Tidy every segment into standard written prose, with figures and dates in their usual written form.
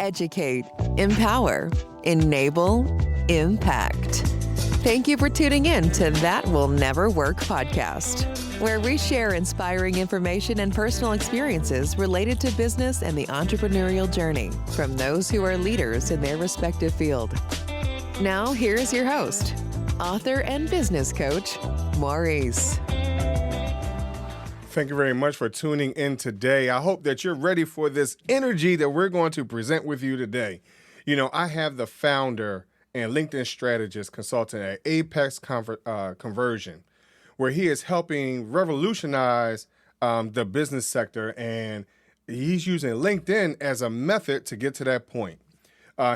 educate, empower, enable, impact. Thank you for tuning in to That Will Never Work podcast, where we share inspiring information and personal experiences related to business and the entrepreneurial journey from those who are leaders in their respective field. Now, here's your host, author and business coach, Maurice. Thank you very much for tuning in today. I hope that you're ready for this energy that we're going to present with you today. You know, I have the founder and LinkedIn strategist consultant at Apex Conversion, where he is helping revolutionize the business sector, and he's using LinkedIn as a method to get to that point.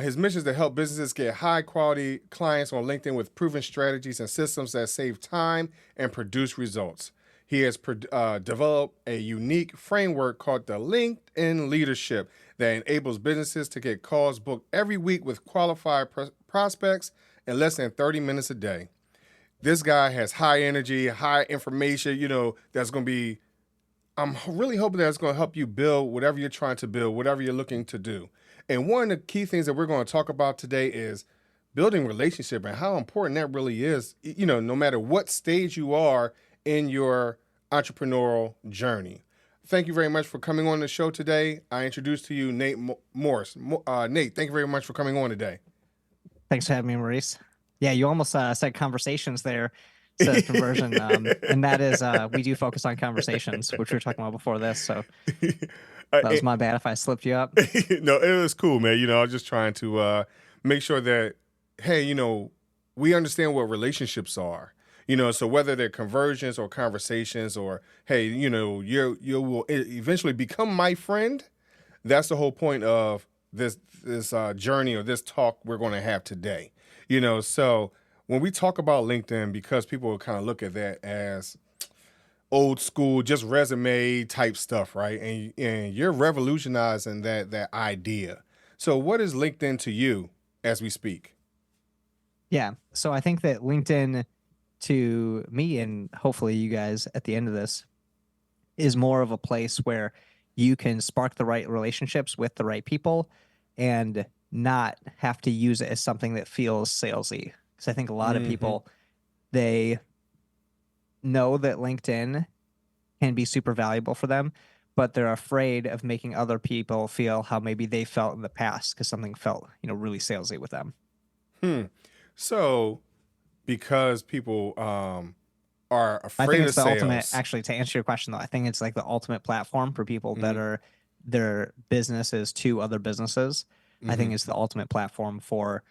His mission is to help businesses get high-quality clients on LinkedIn with proven strategies and systems that save time and produce results. He has developed a unique framework called the LinkedIn Leadership that enables businesses to get calls booked every week with qualified prospects in less than 30 minutes a day. This guy has high energy, high information, that's going to be, I'm really hoping that's going to help you build whatever you're trying to build, whatever you're looking to do. And one of the key things that we're going to talk about today is building relationship and how important that really is, no matter what stage you are in your entrepreneurial journey. Thank you very much for coming on the show today. I introduce to you Nate Morse. Nate, thank you very much for coming on today. Thanks for having me, Maurice. Yeah, you almost said conversations there, said conversion. And that is, we do focus on conversations, which we were talking about before this. So that was my bad if I slipped you up. No, it was cool, man. I was just trying to make sure that, hey, we understand what relationships are. So whether they're conversions or conversations or, hey, you will eventually become my friend. That's the whole point of this journey or this talk we're going to have today. So when we talk about LinkedIn, because people will kind of look at that as old school, just resume type stuff, right? And you're revolutionizing that idea. So what is LinkedIn to you as we speak? Yeah. So I think that LinkedIn, to me and hopefully you guys at the end of this, is more of a place where you can spark the right relationships with the right people and not have to use it as something that feels salesy. Because I think a lot of people, they know that LinkedIn can be super valuable for them, but they're afraid of making other people feel how maybe they felt in the past because something felt, really salesy with them. So because people are afraid I think of it's the sales. ultimate, actually, to answer your question, though, I think it's like the ultimate platform for people that are their businesses to other businesses. I think it's the ultimate platform for,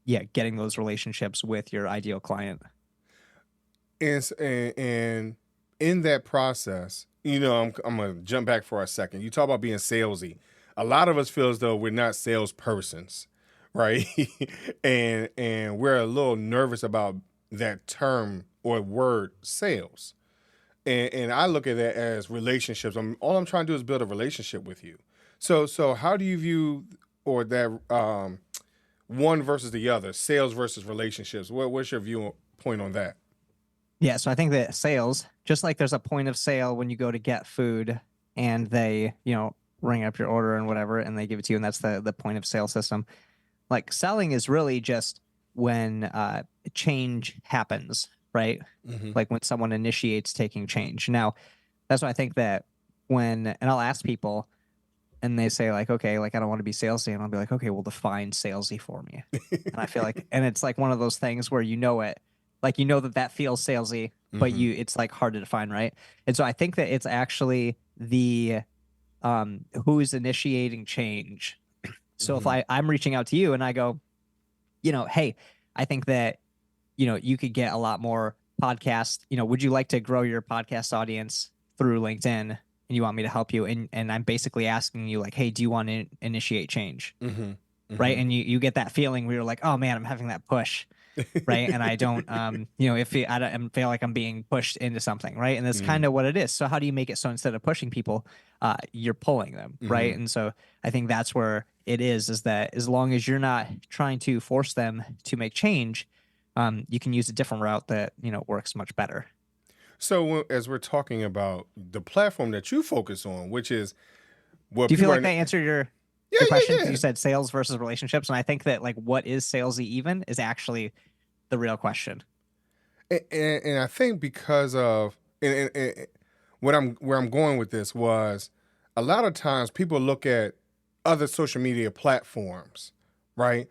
getting those relationships with your ideal client. And in that process, I'm going to jump back for a second. You talk about being salesy. A lot of us feel as though we're not salespersons, right? and we're a little nervous about that term or word sales. And I look at that as relationships. All I'm trying to do is build a relationship with you. So how do you view or that one versus the other, sales versus relationships? What's your viewpoint on that? Yeah, so I think that sales, just like there's a point of sale when you go to get food and they, ring up your order and whatever, and they give it to you, and that's the point of sale system. Like selling is really just when change happens, right? Like when someone initiates taking change. Now, that's why I think that and I'll ask people and they say like, okay, like I don't want to be salesy. And I'll be like, okay, well define salesy for me. And I feel like, and it's like one of those things where it, like, that feels salesy, but it's like hard to define, right? And so I think that it's actually the, who's initiating change. So if I'm reaching out to you and I go, hey, I think that, you could get a lot more podcasts, would you like to grow your podcast audience through LinkedIn? And you want me to help you. And I'm basically asking you like, hey, do you want to initiate change? Right. And you get that feeling where you're like, oh man, I'm having that push. Right. And I don't, I feel like I'm being pushed into something. Right. And that's kind of what it is. So how do you make it so instead of pushing people, you're pulling them? Right. And so I think that's where it is that as long as you're not trying to force them to make change, you can use a different route that, works much better. So as we're talking about the platform that you focus on, which is what do you feel like that answered your Yeah, good question, yeah, because yeah. you said sales versus relationships, and I think that like what is salesy even is actually the real question. And I think because of what I'm where I'm going with this was a lot of times people look at other social media platforms, right?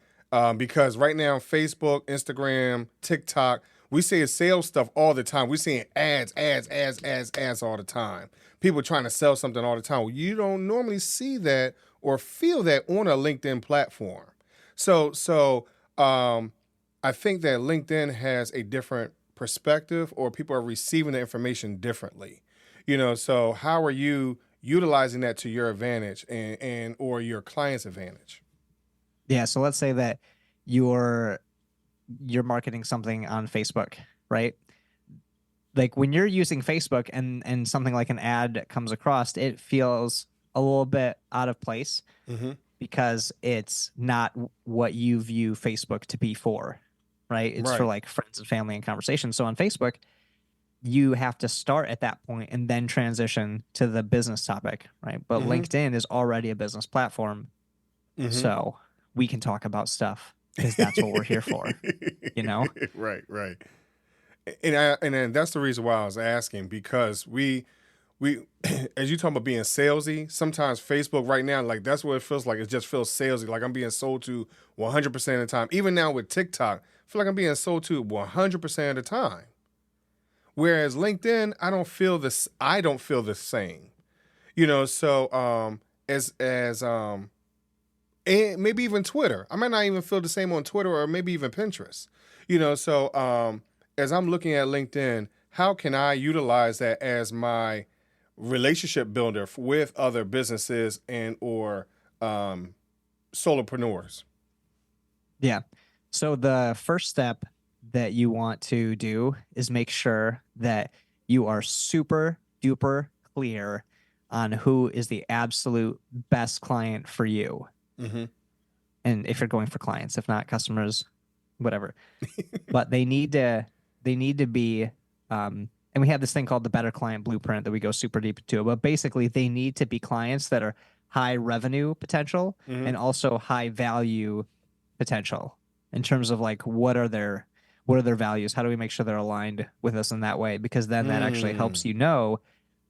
Because right now, Facebook, Instagram, TikTok, we see sales stuff all the time. We're seeing ads all the time. People trying to sell something all the time. Well, you don't normally see that or feel that on a LinkedIn platform. So I think that LinkedIn has a different perspective, or people are receiving the information differently. So how are you utilizing that to your advantage and or your client's advantage? Yeah, so let's say that you're you're marketing something on Facebook, right? Like when you're using Facebook and something like an ad comes across, it feels a little bit out of place Mm-hmm. because it's not what you view Facebook to be for, right? It's for Right. like friends and family and conversation. So on Facebook, you have to start at that point and then transition to the business topic, right? But Mm-hmm. LinkedIn is already a business platform, Mm-hmm. so we can talk about stuff because that's what we're here for, you know? Right, right. And then that's the reason why I was asking, because we as you talk about being salesy, sometimes Facebook right now, like that's what it feels like. It just feels salesy. Like I'm being sold to 100% of the time. Even now with TikTok, I feel like I'm being sold to 100% of the time. Whereas LinkedIn, I don't feel this. I don't feel the same. So as and maybe even Twitter. I might not even feel the same on Twitter, or maybe even Pinterest. So as I'm looking at LinkedIn, how can I utilize that as my relationship builder with other businesses and or solopreneurs? Yeah. So the first step that you want to do is make sure that you are super duper clear on who is the absolute best client for you. Mm-hmm. And if you're going for clients, if not customers, whatever. But they need to be and we have this thing called the better client blueprint that we go super deep into. But basically they need to be clients that are high revenue potential Mm-hmm. and also high value potential in terms of like what are their values? How do we make sure they're aligned with us in that way? Because then that actually helps Mm. you know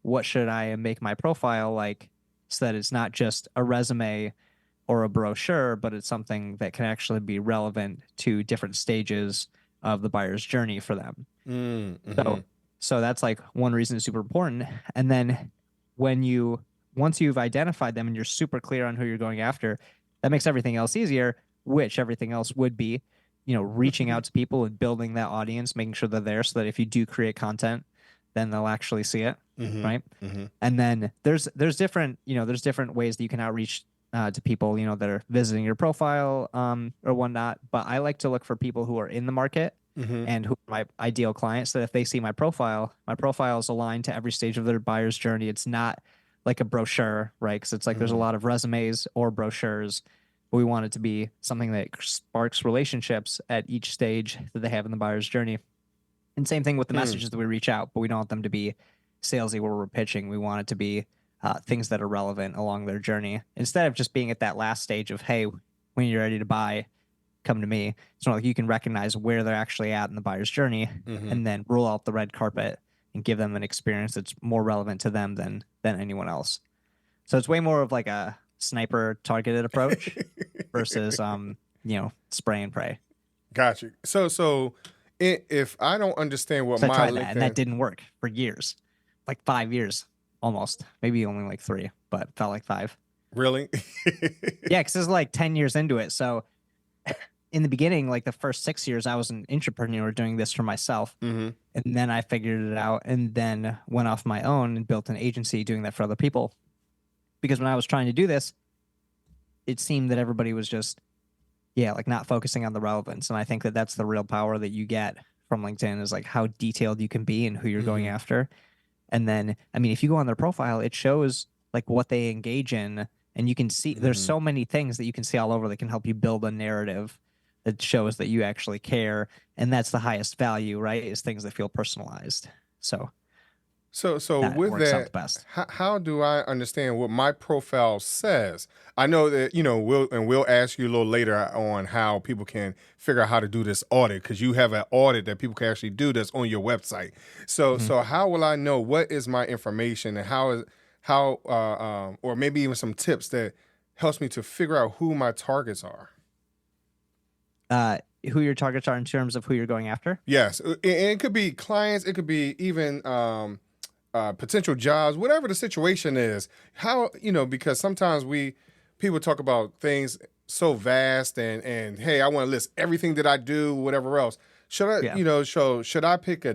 what should I make my profile like so that it's not just a resume or a brochure, but it's something that can actually be relevant to different stages of the buyer's journey for them. Mm-hmm. So that's like one reason it's super important. And then when you once you've identified them and you're super clear on who you're going after, that makes everything else easier, which everything else would be, reaching out to people and building that audience, making sure they're there so that if you do create content, then they'll actually see it, Mm-hmm. right? Mm-hmm. And then there's different, there's different ways that you can outreach to people, that are visiting your profile or whatnot. But I like to look for people who are in the market Mm-hmm. and who are my ideal clients. So that if they see my profile is aligned to every stage of their buyer's journey. It's not like a brochure, right? Because it's like there's a Mm-hmm. lot of resumes or brochures. But we want it to be something that sparks relationships at each stage that they have in the buyer's journey. And same thing with the Mm. messages that we reach out, but we don't want them to be salesy where we're pitching. We want it to be things that are relevant along their journey instead of just being at that last stage of, hey, when you're ready to buy, come to me. It's not like you can recognize where they're actually at in the buyer's journey Mm-hmm. and then roll out the red carpet and give them an experience that's more relevant to them than anyone else. So it's way more of like a sniper targeted approach versus spray and pray. Got you. So if I don't understand what So I my tried that and that LinkedIn didn't work for years, like 5 years almost, maybe only like 3, but felt like 5. really. Yeah, because this is like 10 years into it. So in the beginning, like the first 6 years, I was an entrepreneur doing this for myself. Mm-hmm. And then I figured it out and then went off my own and built an agency doing that for other people. Because when I was trying to do this, it seemed that everybody was just, like not focusing on the relevance. And I think that that's the real power that you get from LinkedIn is like how detailed you can be and who you're going Mm-hmm. after. And then, I mean, if you go on their profile, it shows like what they engage in. And you can see there's Mm-hmm. so many things that you can see all over that can help you build a narrative that shows that you actually care. And that's the highest value, right? Is things that feel personalized. So So That with works out the that, best. how do I understand what my profile says? I know that we'll ask you a little later on how people can figure out how to do this audit because you have an audit that people can actually do that's on your website. So Mhm. so how will I know what is my information and or maybe even some tips that helps me to figure out who my targets are? Who your targets are in terms of who you're going after? Yes, and it could be clients, it could be even potential jobs, whatever the situation is. How because sometimes people talk about things so vast and hey, I want to list everything that I do, whatever else. Should I Yeah. should I pick a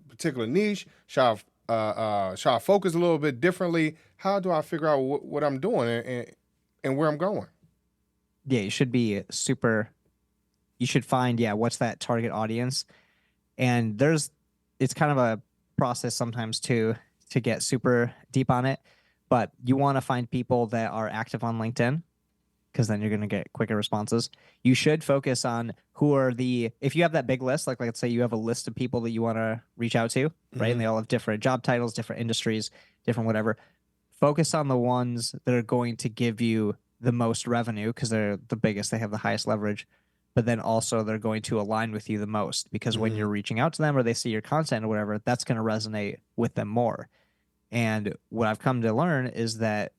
particular niche? Should I focus a little bit differently? How do I figure out what I'm doing and where I'm going? Yeah, you should find, what's that target audience? And it's kind of a process sometimes to get super deep on it, but you want to find people that are active on LinkedIn because then you're going to get quicker responses. You should focus on if you have that big list, like let's say you have a list of people that you want to reach out to, right? Mhm. And they all have different job titles, different industries, different whatever. Focus on the ones that are going to give you the most revenue because they're the biggest, they have the highest leverage, but then also they're going to align with you the most because when Mhm. you're reaching out to them or they see your content or whatever, that's going to resonate with them more. And what I've come to learn is that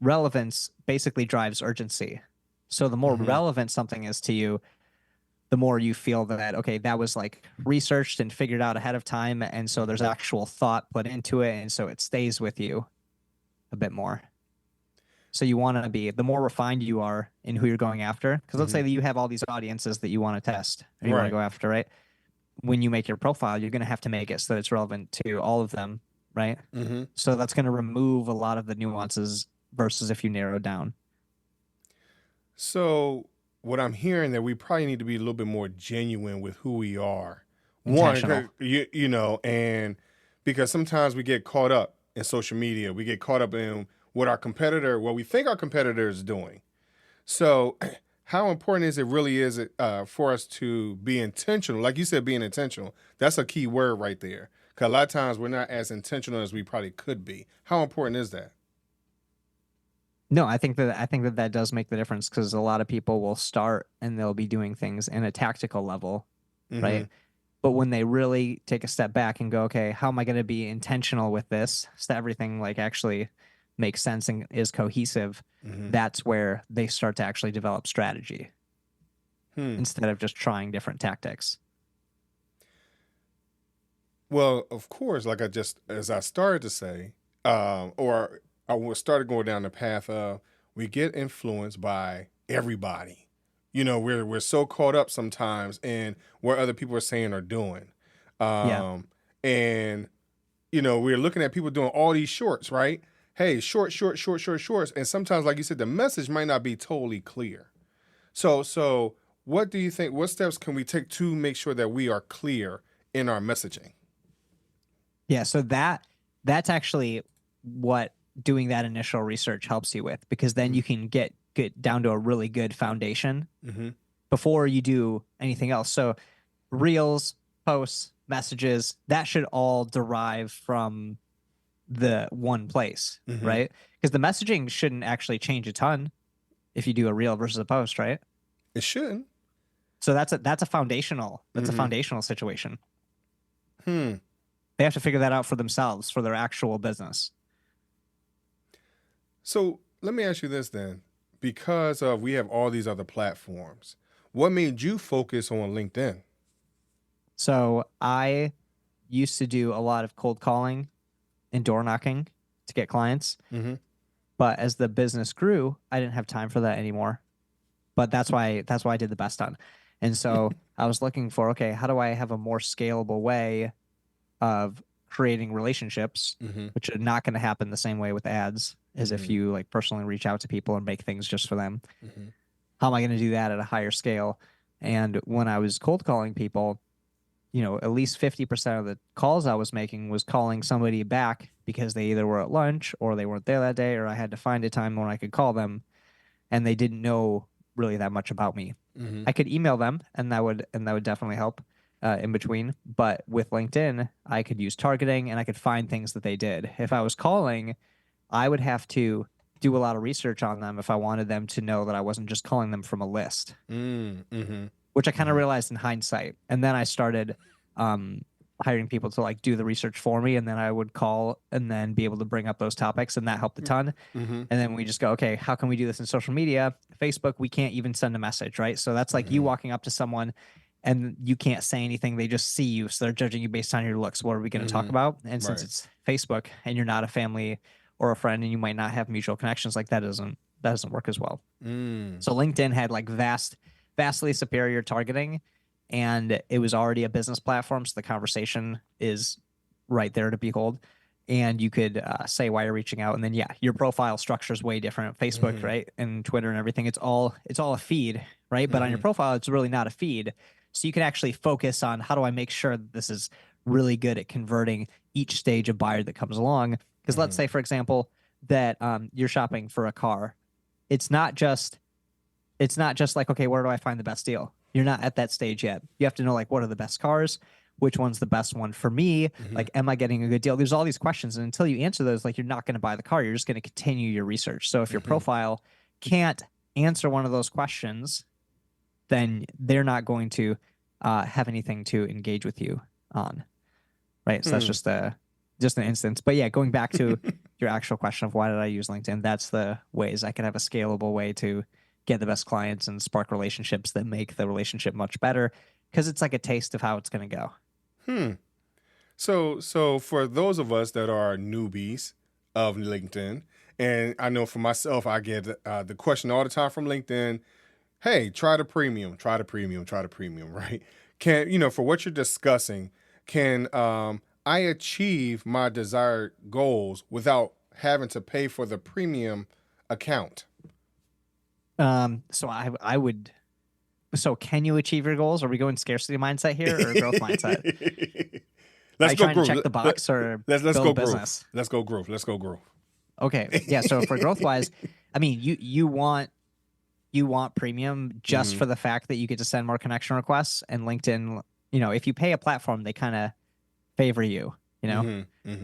relevance basically drives urgency. So the more Mhm. relevant something is to you, the more you feel that, okay, that was like researched and figured out ahead of time. And so there's actual thought put into it. And so it stays with you a bit more. So you want to be, the more refined you are in who you're going after, because let's say Mhm. that you have all these audiences that you want to test or you want to Right. go after, right? When you make your profile, you're going to have to make it so that it's relevant to all of them, right? Mhm. So that's going to remove a lot of the nuances versus if you narrow down. So what I'm hearing that we probably need to be a little bit more genuine with who we are. One, Intentional. and because sometimes we get caught up in social media, we get caught up in what we think our competitor is doing. So how important is it for us to be intentional? Like you said, being intentional. That's a key word right there. Because a lot of times we're not as intentional as we probably could be. How important is that? No, I think that does make the difference because a lot of people will start and they'll be doing things in a tactical level, Mm-hmm. right? But when they really take a step back and go, okay, how am I going to be intentional with this so that everything like actually makes sense and is cohesive? Mm-hmm. That's where they start to actually develop strategy Hmm. instead of just trying different tactics. Well, of course, as I started to say, or started going down the path of we get influenced by everybody. We're so caught up sometimes in what other people are saying or doing, Yeah. and we're looking at people doing all these shorts, right? Hey, shorts, and sometimes, like you said, the message might not be totally clear. So what do you think? What steps can we take to make sure that we are clear in our messaging? Yeah. So that's actually what doing that initial research helps you with because then you can get down to a really good foundation Mm-hmm. before you do anything else. So reels, posts, messages, that should all derive from the one place, Mm-hmm. right? Because the messaging shouldn't actually change a ton if you do a reel versus a post, right? It shouldn't. So that's a Mm-hmm. foundational situation. Hmm. They have to figure that out for themselves for their actual business. So let me ask you this then. Because of we have all these other platforms, what made you focus on LinkedIn? So I used to do a lot of cold calling and door knocking to get clients, Mm-hmm. but as the business grew, I didn't have time for that anymore. But that's why I did the best on. And so I was looking for, okay, how do I have a more scalable way of creating relationships, Mm-hmm. which are not going to happen the same way with ads as if Mm-hmm. you like personally reach out to people and make things just for them. Mm-hmm. How am I going to do that at a higher scale? And when I was cold calling people, at least 50% of the calls I was making was calling somebody back because they either were at lunch or they weren't there that day, or I had to find a time when I could call them and they didn't know really that much about me. Mm-hmm. I could email them and that would definitely help. in between. But with LinkedIn, I could use targeting and I could find things that they did. If I was calling, I would have to do a lot of research on them if I wanted them to know that I wasn't just calling them from a list, which I kind of realized in hindsight. And then I started hiring people to like do the research for me, and then I would call and then be able to bring up those topics, and that helped a ton. And then we just go, okay, how can we do this in social media? Facebook, we can't even send a message, right? So that's like you walking up to someone and you can't say anything. They just see you, so they're judging you based on your looks. What are we going to talk about? And since it's Facebook and you're not a family or a friend and you might not have mutual connections, like that doesn't work as well. So LinkedIn had like vastly superior targeting, and it was already a business platform, so the conversation is right there to behold. And you could say why you're reaching out, and then your profile structure is way different. Facebook, right, and Twitter and everything, it's all a feed, right? But on your profile, it's really not a feed. So you can actually focus on how do I make sure that this is really good at converting each stage of buyer that comes along. Because let's say, for example, that you're shopping for a car. It's not just like, okay, where do I find the best deal? You're not at that stage yet. You have to know, like, what are the best cars? Which one's the best one for me? Like, am I getting a good deal? There's all these questions. And until you answer those, like, you're not going to buy the car. You're just going to continue your research. So if your profile can't answer one of those questions, then they're not going to have anything to engage with you on. Right. So that's just an instance. But yeah, going back to your actual question of why did I use LinkedIn, that's the ways I can have a scalable way to get the best clients and spark relationships that make the relationship much better, because it's like a taste of how it's going to go. So for those of us that are newbies of LinkedIn, and I know for myself, I get the question all the time from LinkedIn, hey, try the premium, right? For what you're discussing, can I achieve my desired goals without having to pay for the premium account? So I would. So can you achieve your goals? Are we going scarcity mindset here or growth mindset? Let's go trying growth. to check the box or let's build go a business? growth. Let's go growth. Okay, yeah. So for growth wise, I mean, you want premium just for the fact that you get to send more connection requests, and LinkedIn, if you pay a platform, they kind of favor you.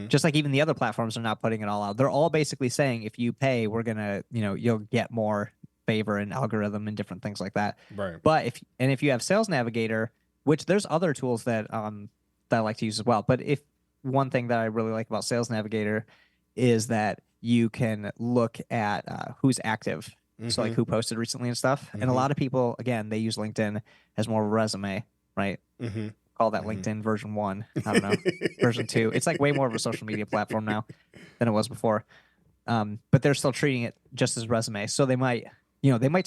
Just like even the other platforms are not putting it all out. They're all basically saying if you pay, we're gonna, you'll get more favor and algorithm and different things like that. Right. But if you have Sales Navigator, which there's other tools that I like to use as well. But if one thing that I really like about Sales Navigator is that you can look at who's active. So like who posted recently and stuff. And a lot of people, again, they use LinkedIn as more of a resume, right? Call that LinkedIn version 1. I don't know. Version 2. It's like way more of a social media platform now than it was before. But they're still treating it just as resume. So they might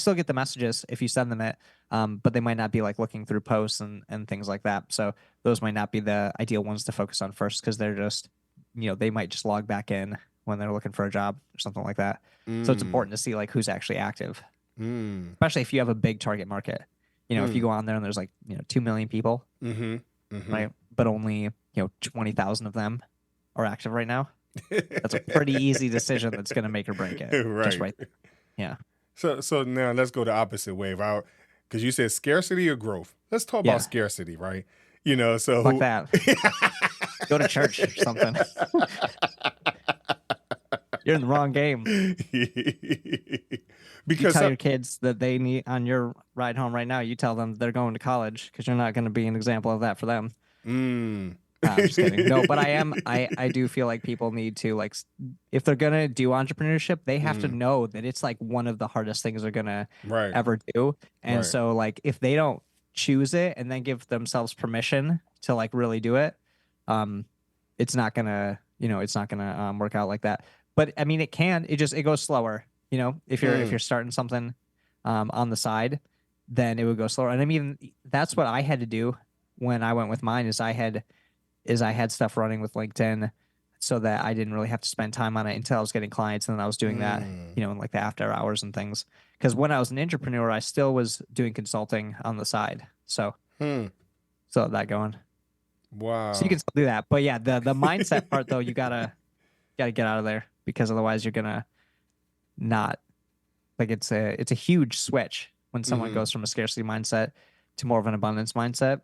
still get the messages if you send them it, but they might not be like looking through posts and things like that. So those might not be the ideal ones to focus on first, because they're just, they might just log back in when they're looking for a job or something like that. So it's important to see like who's actually active, especially if you have a big target market. If you go on there and there's like 2 million people, right, but only 20,000 of them are active right now. That's a pretty easy decision that's going to make or break it. Right. Just right. Yeah. So now let's go the opposite way, because you said scarcity or growth. Let's talk about scarcity, right? So fuck that. Go to church or something. You're in the wrong game. Because you tell your kids that they need on your ride home right now. You tell them they're going to college, because you're not going to be an example of that for them. I'm just kidding. No, but I do feel like people need to, like, if they're going to do entrepreneurship, they have to know that it's like one of the hardest things they're going to ever do. And so like, if they don't choose it and then give themselves permission to like really do it, it's not going to, work out like that. But I mean, it goes slower, if you're starting something, on the side, then it would go slower. And I mean, that's what I had to do when I went with mine, is I had stuff running with LinkedIn so that I didn't really have to spend time on it until I was getting clients. And then I was doing that, in like the after hours and things. Because when I was an entrepreneur, I still was doing consulting on the side. So, so that going. Wow. So you can still do that. But yeah, the mindset part though, you gotta get out of there, because otherwise you're gonna not, like, it's a huge switch when someone goes from a scarcity mindset to more of an abundance mindset.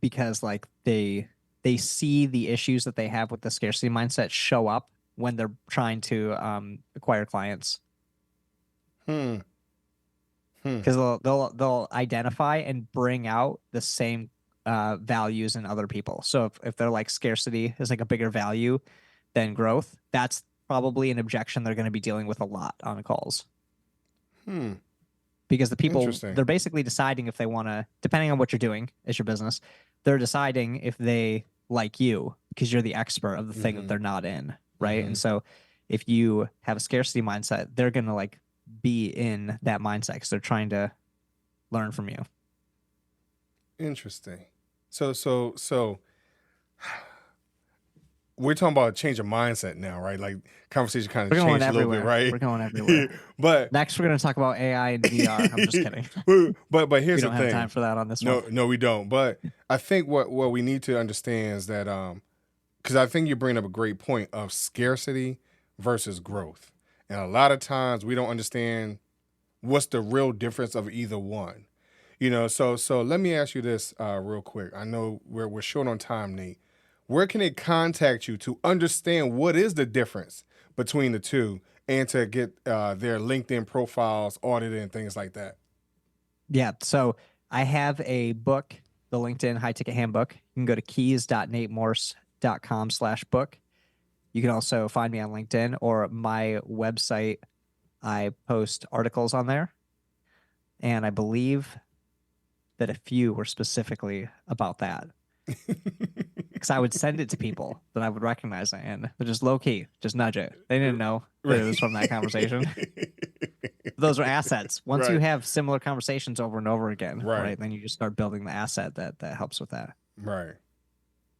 because like they see the issues that they have with the scarcity mindset show up when they're trying to acquire clients. Hmm. Because they'll identify and bring out the same values in other people. So if they're like scarcity is like a bigger value than growth, that's probably an objection they're going to be dealing with a lot on calls. Because the people, Interesting. they're basically deciding if they want to, depending on what you're doing as your business, they're deciding if they like you because you're the expert of the thing that they're not in, right? And so if you have a scarcity mindset, they're going to like be in that mindset because they're trying to learn from you. Interesting. So we're talking about a change of mindset now, right? Like conversation kind of We're going changed a little bit, everywhere. right? We're going everywhere. But Next, we're going to talk about AI and VR. I'm just kidding. but We here's the don't have thing. time for that on this No, one. no, we don't. But I think what we need to understand is that because I think you bring up a great point of scarcity versus growth, and a lot of times we don't understand what's the real difference of either one. You know, so let me ask you this real quick. I know we're short on time, Nate. Where can they contact you to understand what is the difference between the two and to get their LinkedIn profiles audited and things like that? Yeah. So I have a book, the LinkedIn High Ticket Handbook. You can go to keys.natemorse.com/book. You can also find me on LinkedIn or my website. I post articles on there. And I believe that a few were specifically about that. Because I would send it to people that I would recognize, and they're just low key, just nudge it. They didn't know that it was from that conversation. Those are assets. Once you have similar conversations over and over again, right, then you just start building the asset that helps with that. Right.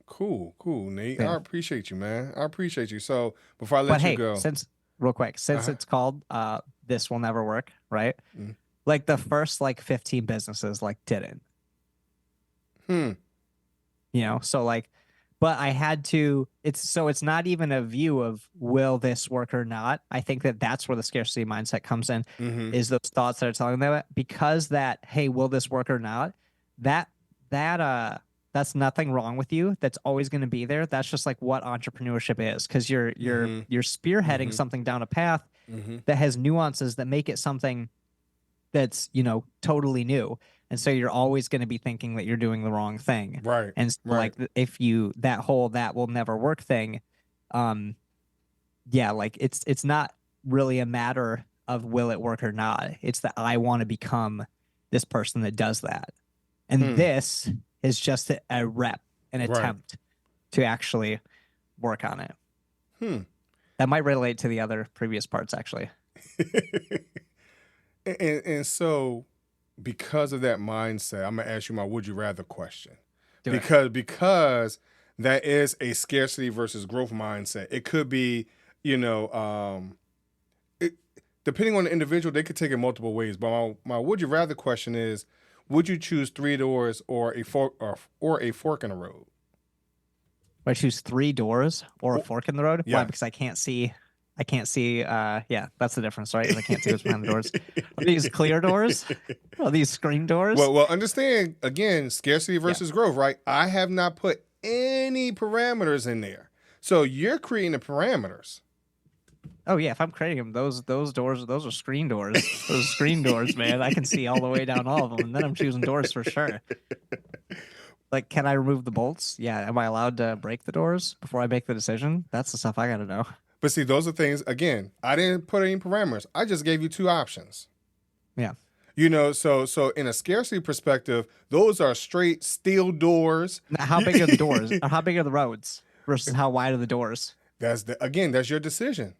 Cool, Nate. Yeah. I appreciate you, man. I appreciate you. So before I let you go, real quick, it's called This Will Never Work, right? Like the first like 15 businesses like didn't. You know, so like, but I had to, it's not even a view of will this work or not. I think that's where the scarcity mindset comes in, is those thoughts that are telling them because that, hey, will this work or not? That's nothing wrong with you. That's always going to be there. That's just like what entrepreneurship is. Cause you're spearheading something down a path that has nuances that make it something that's, you know, totally new. And so you're always going to be thinking that you're doing the wrong thing. Right. And so like if you, that will never work thing. Yeah, like it's not really a matter of will it work or not. It's that I want to become this person that does that. And this is just an attempt to actually work on it. That might relate to the other previous parts, actually. and so because of that mindset, I'm gonna ask you my would you rather question. Because that is a scarcity versus growth mindset. It could be, you know, depending on the individual, they could take it multiple ways. But my would you rather question is, would you choose 3 doors or a fork in the road? Would I choose 3 doors or a fork in the road? Yeah. Why? Because I can't see. Yeah, that's the difference, right? I can't see what's behind the doors. Are these clear doors? Are these screen doors? Well, understand, again, scarcity versus growth, right? I have not put any parameters in there. So you're creating the parameters. Oh, yeah, if I'm creating them, those doors, those are screen doors. Those are screen doors, man. I can see all the way down all of them, and then I'm choosing doors for sure. Like, can I remove the bolts? Yeah. Am I allowed to break the doors before I make the decision? That's the stuff I got to know. But see, those are things, again, I didn't put any parameters. I just gave you 2 options. Yeah. You know, so in a scarcity perspective, those are straight steel doors. Now, how big are the doors? Or how big are the roads versus how wide are the doors? That's your decision.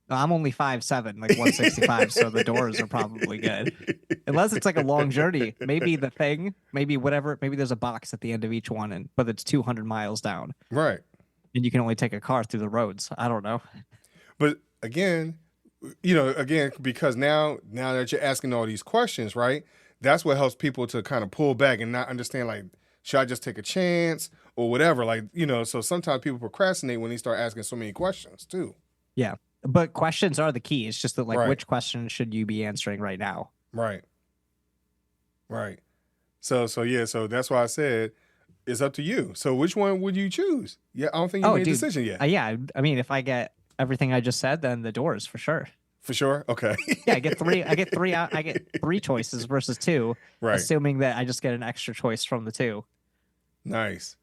I'm only 5'7", like 165, so the doors are probably good. Unless it's like a long journey. Maybe there's a box at the end of each one, but it's 200 miles down. Right. And you can only take a car through the roads. I don't know. But again, you know, because now that you're asking all these questions, right? That's what helps people to kind of pull back and not understand, like, should I just take a chance or whatever? Like, you know, so sometimes people procrastinate when they start asking so many questions too. Yeah. But questions are the key. It's just that, like, which question should you be answering right now? Right. So that's why I said, it's up to you. So which one would you choose? Yeah, I don't think you made a decision yet. Yeah, I mean, if I get everything I just said, then the doors for sure. For sure. Okay. Yeah, I get three. I get three choices versus two, Right. assuming that I just get an extra choice from the two. Nice.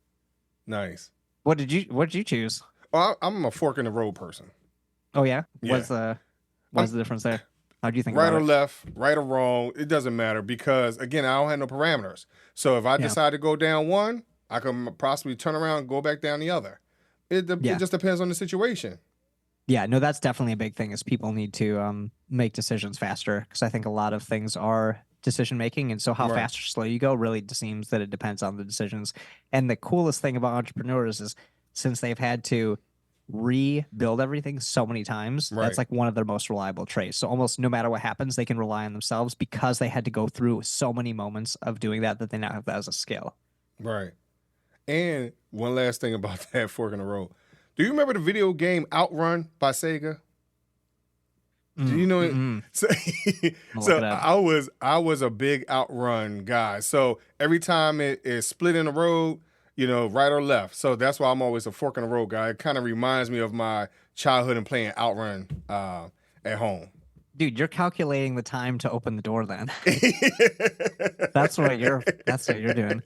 What did you choose? Oh, I'm a fork in the road person. Oh yeah. Yeah. What's the difference there? How do you think? Right about or it? left, right or wrong, it doesn't matter because again, I don't have no parameters. So if I decide to go down one, I can possibly turn around and go back down the other. It just depends on the situation. Yeah, no, that's definitely a big thing. Is people need to make decisions faster, because I think a lot of things are decision making, and so how fast or slow you go really seems that it depends on the decisions. And the coolest thing about entrepreneurs is since they've had to rebuild everything so many times, that's like one of their most reliable traits. So almost no matter what happens, they can rely on themselves because they had to go through so many moments of doing that they now have that as a skill. Right. And one last thing about that fork in the road. Do you remember the video game Outrun by Sega? Do you know it? So I was a big Outrun guy. So every time it is split in the road, right or left. So that's why I'm always a fork in the road guy. It kind of reminds me of my childhood and playing Outrun at home. Dude, you're calculating the time to open the door then. That's what you're doing.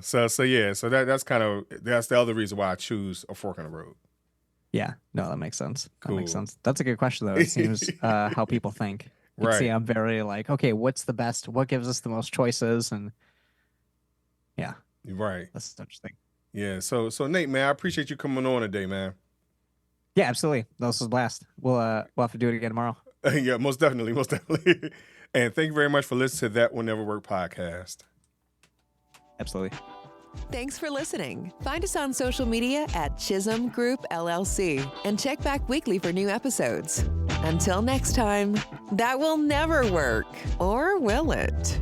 So yeah, so that's the other reason why I choose a fork in the road. Yeah, no, that makes sense. Cool. That makes sense. That's a good question though. It seems how people think. You see, I'm very like, okay, what's the best? What gives us the most choices? And yeah, right. That's interesting. Yeah. So Nate, man, I appreciate you coming on today, man. Yeah, absolutely. That was a blast. We'll have to do it again tomorrow. Yeah, most definitely. And thank you very much for listening to That Will Never Work podcast. Absolutely. Thanks for listening. Find us on social media at Chisholm Group LLC and check back weekly for new episodes. Until next time, that will never work, or will it?